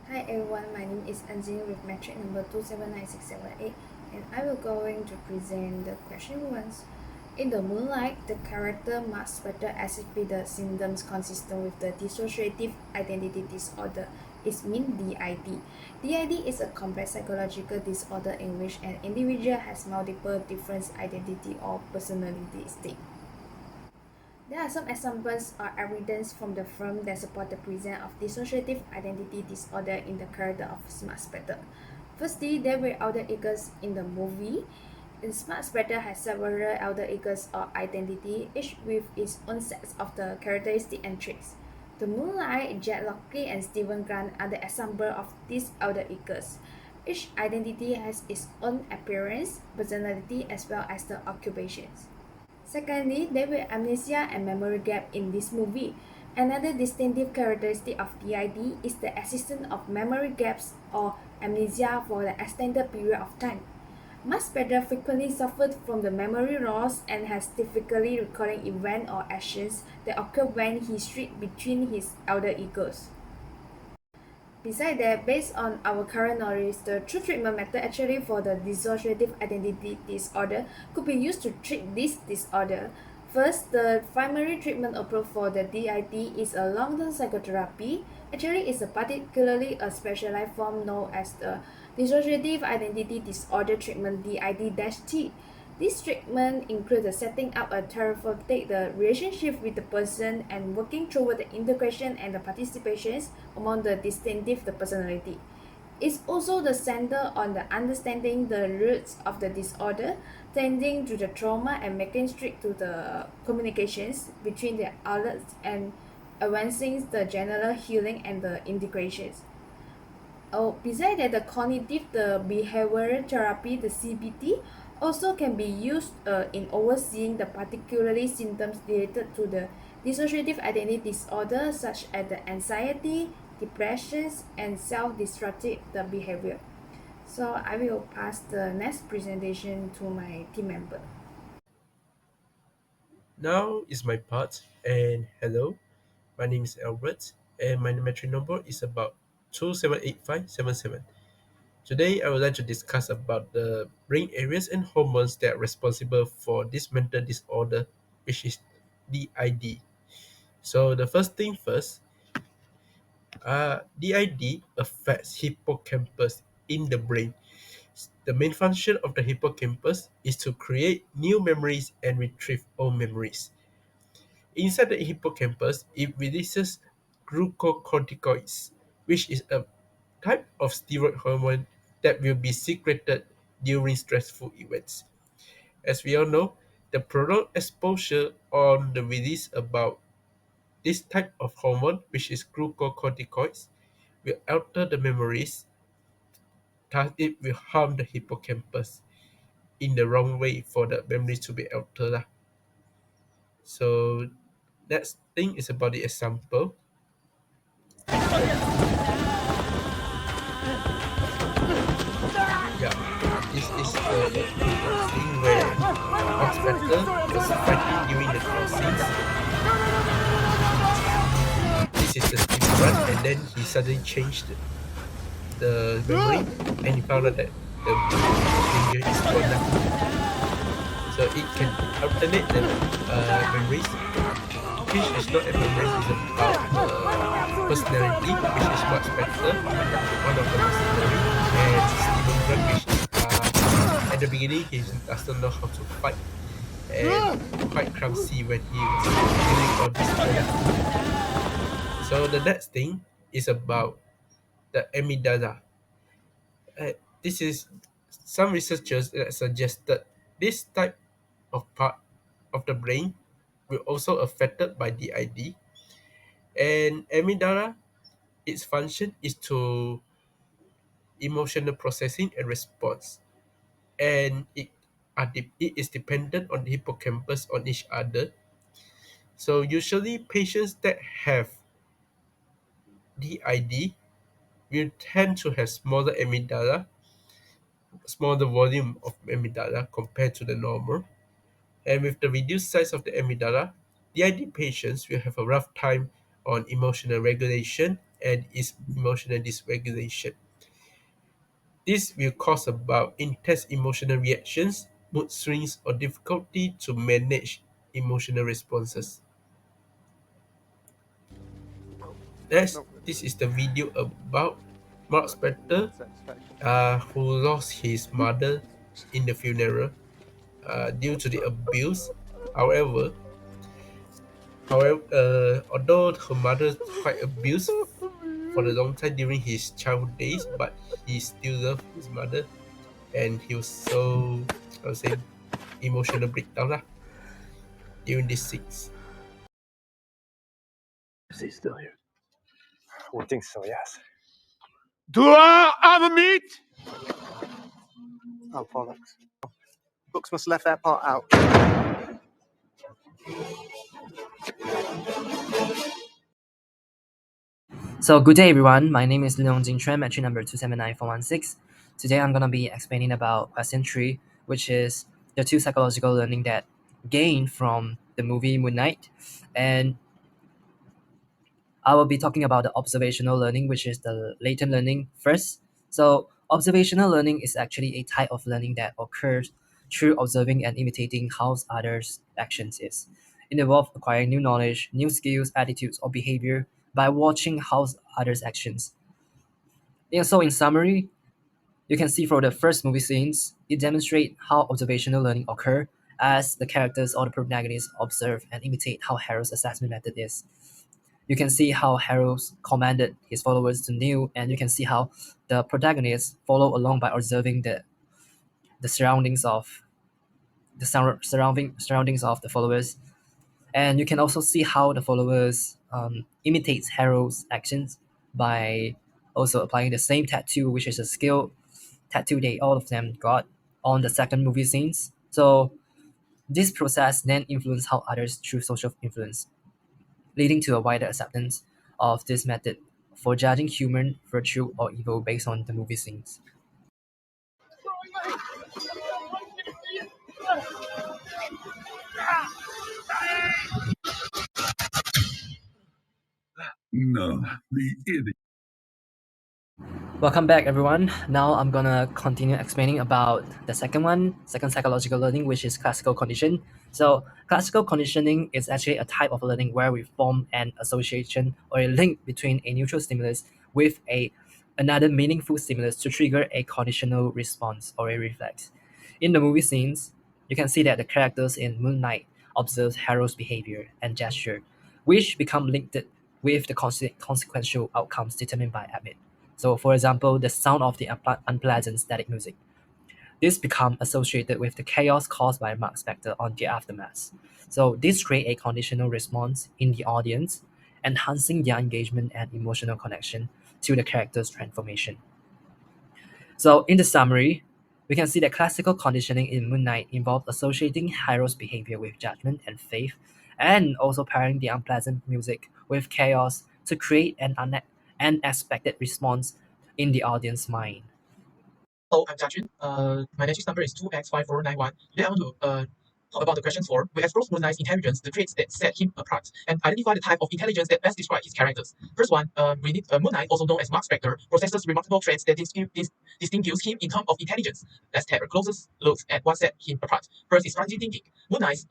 Hi everyone, my name is Anjing with metric number 2796778 and I will going to present the question once. In the moonlight, the character must better exhibit the symptoms consistent with the dissociative identity disorder, is mean DID. DID is a complex psychological disorder in which an individual has multiple different identity or personality states. There are some examples or evidence from the film that support the presence of dissociative identity disorder in the character of Smart Spectre. Firstly, there were alter egos in the movie. In Smart Spectre has several alter egos or identity, each with its own sets of the characteristic and traits. The Moonlight, Jet Lockley, and Stephen Grant are the example of these alter egos. Each identity has its own appearance, personality, as well as the occupations. Secondly, there were amnesia and memory gap in this movie. Another distinctive characteristic of DID is the existence of memory gaps or amnesia for an extended period of time. Maspeter frequently suffered from the memory loss and has difficulty recalling events or actions that occur when he switched between his elder egos. Besides that, based on our current knowledge, the true treatment method actually for the dissociative identity disorder could be used to treat this disorder. First, the primary treatment approach for the DID is a long-term psychotherapy. Actually, it's a particularly a specialized form known as the dissociative identity disorder treatment DID-T. This treatment includes the setting up a therapeutic the relationship with the person and working toward the integration and the participations among the distinctive the personality. It's also the center on the understanding the roots of the disorder, tending to the trauma and making strict to the communications between the outlets and advancing the general healing and the integrations. Oh, besides that, the cognitive, the behavioral therapy, the CBT, also can be used in overseeing the particularly symptoms related to the dissociative identity disorder, such as the anxiety, depressions, and self-destructive the behavior. So I will pass the next presentation to my team member. Now is my part, and hello, my name is Albert, and my metric number is about 278577. Today, I would like to discuss about the brain areas and hormones that are responsible for this mental disorder, which is DID. So, the first thing first, DID affects hippocampus in the brain. The main function of the hippocampus is to create new memories and retrieve old memories. Inside the hippocampus, it releases glucocorticoids, which is a type of steroid hormone that will be secreted during stressful events. As we all know, the prolonged exposure on the release about this type of hormone, which is glucocorticoids, will alter the memories, thus it will harm the hippocampus in the wrong way for the memories to be altered. So next thing is about the example. Yeah, this is the scene where Max Factor was fighting during the crossings. This is the Steve run, and then he suddenly changed the memory, and he found out that the danger is gone now. So it can alternate the memories. Fish is not a memory, it's about personality, which is Max Factor, one of the personality, and Steven Grant, which is at the beginning he doesn't know how to fight and quite clumsy when he was doing all this kind. So the next thing is about the amygdala. This is some researchers that suggested this type of part of the brain will also affected by DID. And amygdala, its function is to emotional processing and response, and it is dependent on the hippocampus on each other. So usually patients that have DID will tend to have smaller amygdala, smaller volume of amygdala compared to the normal. And with the reduced size of the amygdala, DID patients will have a rough time on emotional regulation and is emotional dysregulation. This will cause about intense emotional reactions, mood swings, or difficulty to manage emotional responses. Next, this is the video about Mark Spector, who lost his mother in the funeral due to the abuse. However, although her mother quite abused for a long time during his childhood days, but he still loved his mother, and he was so, I would say, emotional breakdown lah during these scenes. Is he still here? We think so, yes. Do I have a meat? Oh, bollocks. Books must have left that part out. So good day everyone, my name is Leong Jingchuan, matching number 279416. Today I'm going to be explaining about question 3, which is the two psychological learning that gained from the movie Moon Knight. And I will be talking about the observational learning, which is the latent learning first. So observational learning is actually a type of learning that occurs through observing and imitating how others' actions is. It involves acquiring new knowledge, new skills, attitudes, or behavior by watching how others' actions. Yeah, so in summary, you can see from the first movie scenes, it demonstrates how observational learning occur as the characters or the protagonists observe and imitate how Harold's assessment method is. You can see how Harold commanded his followers to kneel, and you can see how the protagonists follow along by observing the surroundings of surroundings of the followers. And you can also see how the followers imitates Harold's actions by also applying the same tattoo, which is a skill tattoo they all of them got on the second movie scenes. So this process then influenced how others through social influence, leading to a wider acceptance of this method for judging human virtue or evil based on the movie scenes. No, the idiot. Welcome back everyone. Now I'm gonna continue explaining about the second psychological learning, which is classical condition. So classical conditioning is actually a type of learning where we form an association or a link between a neutral stimulus with another meaningful stimulus to trigger a conditional response or a reflex. In the movie scenes, you can see that the characters in Moon Knight observe Harold's behavior and gesture, which become linked with the consequential outcomes determined by Emmett. So, for example, the sound of the unpleasant static music. This become associated with the chaos caused by Mark Spector on the aftermath. So this create a conditional response in the audience, enhancing their engagement and emotional connection to the character's transformation. So in the summary, we can see that classical conditioning in Moon Knight involved associating Harold's behavior with judgment and faith, and also pairing the unpleasant music with chaos to create an unexpected response in the audience mind. Hello, I'm Jiajun. My matrix number is 2x5491. Today I want to talk about the question 4. We explore Moon Knight's intelligence, the traits that set him apart, and identify the type of intelligence that best describe his characters. First one, we need Moon Knight, also known as Mark Spector, possesses remarkable traits that distinguish him in terms of intelligence. Let's take a closer look at what set him apart. First is strategy thinking. Moon Knight's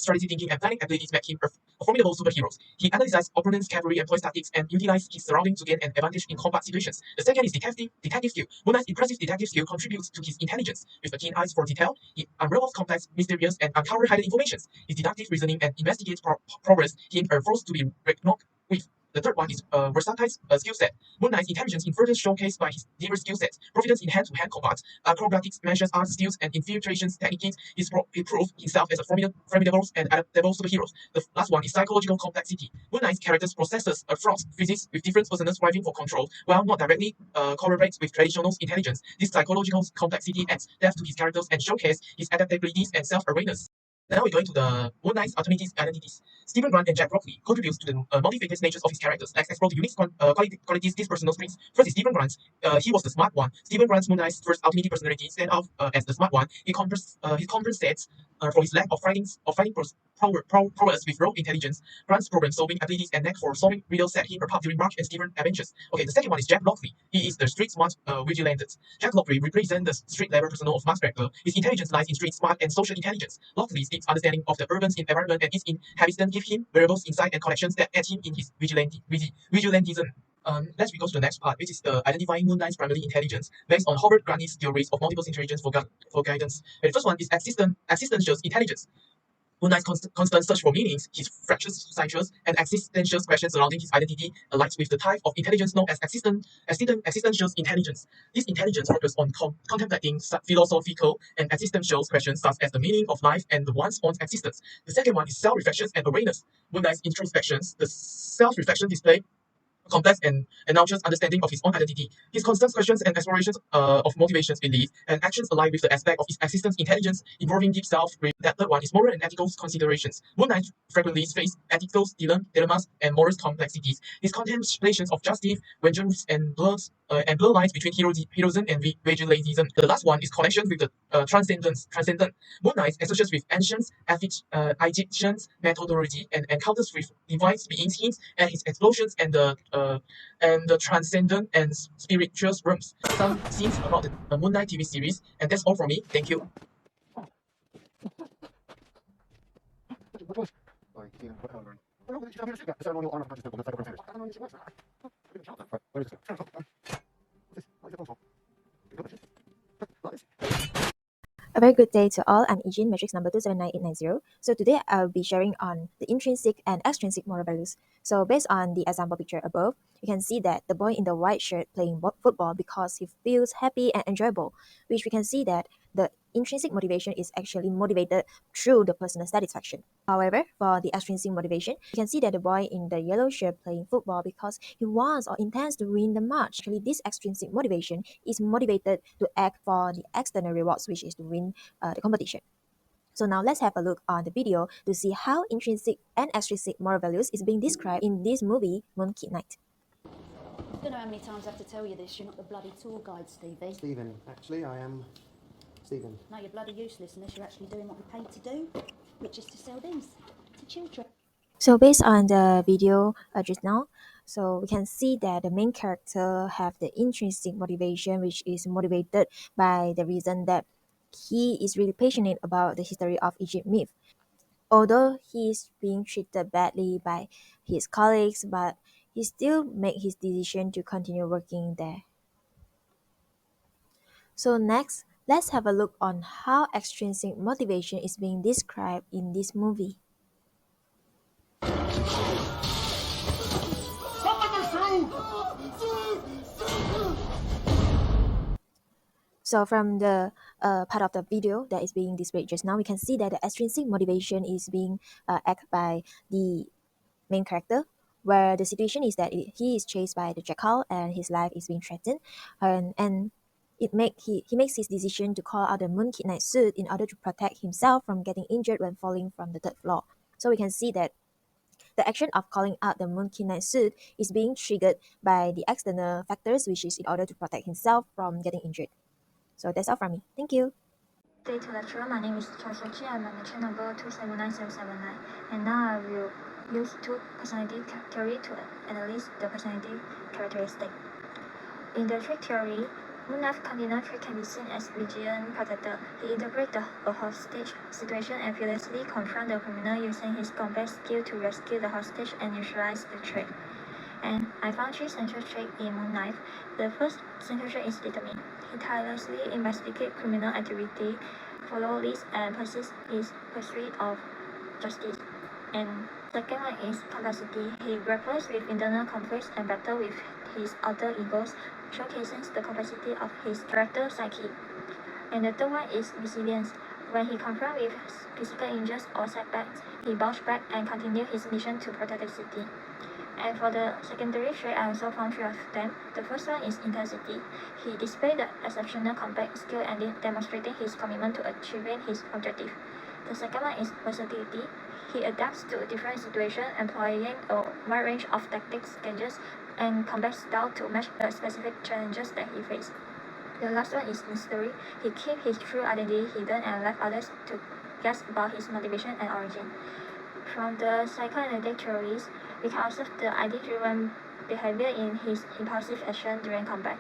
strategy thinking and planning abilities make him a formidable superhero. He analyzes opponents' cavalry and point tactics and utilizes his surroundings to gain an advantage in combat situations. The second is detective skill. Moon Knight's impressive detective skill contributes to his intelligence. With a keen eye for detail, he unravels complex, mysterious, and uncover hidden information. His deductive reasoning and investigative progress him are forced to be reckoned with. The third one is versatile skill set. Moon Knight's intelligence in further showcased by his diverse skill sets. Providence in hand-to-hand combat, acrobatics, martial arts skills, and infiltration techniques. He proved himself as a formidable and adaptable superhero. The last one is psychological complexity. Moon Knight's characters possesses a flawed physics with different personas striving for control, while not directly corroborates with traditional intelligence. This psychological complexity adds depth to his characters and showcases his adaptabilities and self-awareness. Now we're going to the Moon Knight's alternate identities. Stephen Grant and Jack Broccoli contributes to the multifaceted natures of his characters. Let's explore the unique qualities this personal brings. First is Stephen Grant. He was the smart one. Stephen Grant's Moon Knight's first alternate personality stand out as the smart one. He compensates for his lack of prowess with raw intelligence, Grant's problem-solving abilities and knack for solving riddles set him apart during Mark and Steven adventures. Okay, the second one is Jack Lockley. He is the street smart vigilante. Jack Lockley represents the street-level personnel of Mark's character. His intelligence lies in street smart and social intelligence. Lockley's deep understanding of the urban environment and its inhabitants give him variables, insight, and connections that aid him in his vigilantism. Let's go to the next part, which is identifying Moon Knight's primary intelligence based on Howard Grant's theories of multiple intelligence for guidance. And the first one is existential intelligence. Moon Knight's constant search for meanings, his fractious cycles, and existential questions surrounding his identity aligns with the type of intelligence known as existential intelligence. This intelligence focuses on contemplating philosophical and existential questions such as the meaning of life and one's own existence. The second one is self-reflection and awareness. Moon Knight's introspections, the self-reflection display complex and anxious understanding of his own identity. His constant questions and explorations of motivations, beliefs, and actions align with the aspect of his existence intelligence involving deep self. That third one is moral and ethical considerations. Moon Knight frequently faces ethical dilemmas and moral complexities. His contemplations of justice, vengeance, and bloodlines between heroism and vigilantism. The last one is connection with the transcendent. Moon Knight associates with ancient Egyptian methodology and encounters with divine beings, hints at his explosions and the transcendent and spiritual realms. Some scenes about the Moon Knight TV series, and that's all from me. Thank you. A very good day to all. I'm Ejin, matrix number 279890. So today I'll be sharing on the intrinsic and extrinsic moral values. So based on the example picture above, you can see that the boy in the white shirt playing football because he feels happy and enjoyable, which we can see that the intrinsic motivation is actually motivated through the personal satisfaction. However, for the extrinsic motivation, you can see that the boy in the yellow shirt playing football because he wants or intends to win the match. Actually, this extrinsic motivation is motivated to act for the external rewards, which is to win the competition. So now let's have a look on the video to see how intrinsic and extrinsic moral values is being described in this movie, Moon Knight. I don't know how many times I have to tell you this. You're not the bloody tour guide, Stevie. Stephen, actually, I am Stephen. No, you're bloody useless unless you're actually doing what you're paid to do, which is to sell things to children. So based on the video just now, so we can see that the main character have the intrinsic motivation, which is motivated by the reason that he is really passionate about the history of Egypt myth. Although he is being treated badly by his colleagues, but he still make his decision to continue working there. So next, let's have a look on how extrinsic motivation is being described in this movie. So from the part of the video that is being displayed just now, we can see that the extrinsic motivation is being acted by the main character, where the situation is that he is chased by the jackal and his life is being threatened, and he makes his decision to call out the Moon Knight suit in order to protect himself from getting injured when falling from the third floor. So we can see that the action of calling out the Moon Knight suit is being triggered by the external factors, which is in order to protect himself from getting injured. So that's all from me. Thank you. Good day to lecturer. My name is Choi Sochi. I'm on lecture number 2797079. And now I will use two personality theory to analyze the personality characteristic. In the trait theory, Moon Knight's cardinal trait can be seen as vigilant protector. He interprets a hostage situation and fearlessly confronts the criminal using his combat skill to rescue the hostage and neutralize the threat. And I found three central traits in Moon Knight. The first central trait is determined. He tirelessly investigates criminal activity, follows leads, and persists his pursuit of justice. And second one is capacity. He grapples with internal conflicts and battles with his outer egos, showcasing the capacity of his character psyche. And the third one is resilience. When he confronts with physical injuries or setbacks, he bounces back and continues his mission to protect the city. And for the secondary trait, I also found three of them. The first one is intensity. He displayed the exceptional combat skill and demonstrating his commitment to achieving his objective. The second one is versatility. He adapts to different situations, employing a wide range of tactics, gadgets, and combat style to match the specific challenges that he faces. The last one is mystery. He keeps his true identity hidden and left others to guess about his motivation and origin. From the psychoanalytic theories, we can observe the ID-driven behavior in his impulsive action during combat.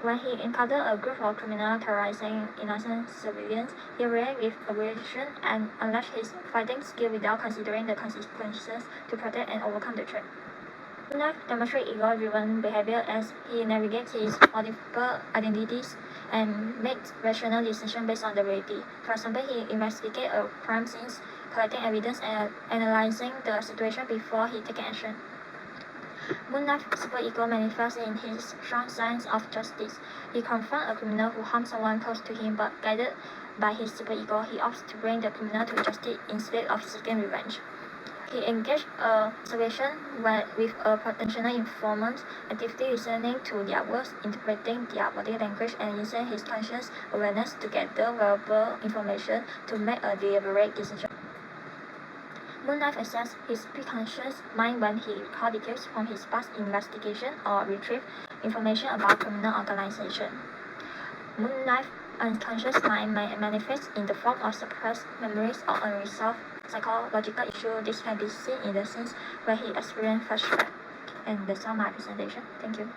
When he encountered a group of criminals terrorizing innocent civilians, he reacted with aggression and unleashed his fighting skill without considering the consequences to protect and overcome the threat. Moon demonstrates ego-driven behavior as he navigates his multiple identities and makes rational decisions based on the reality. For example, he investigates a crime scene, collecting evidence and analyzing the situation before he takes action. Moon Knight's superego manifests in his strong sense of justice. He confronts a criminal who harms someone close to him, but guided by his superego, he opts to bring the criminal to justice instead of seeking revenge. He engaged a situation with a potential informant, actively listening to their words, interpreting their body language, and using his conscious awareness to gather valuable information to make a deliberate decision. Moon Knight accesses his preconscious mind when he recalls details from his past investigation or retrieves information about criminal organization. Moon Knight's unconscious mind may manifest in the form of suppressed memories or unresolved psychological issues. This can be seen in the scenes where he experienced flashbacks. And that's all my presentation. Thank you.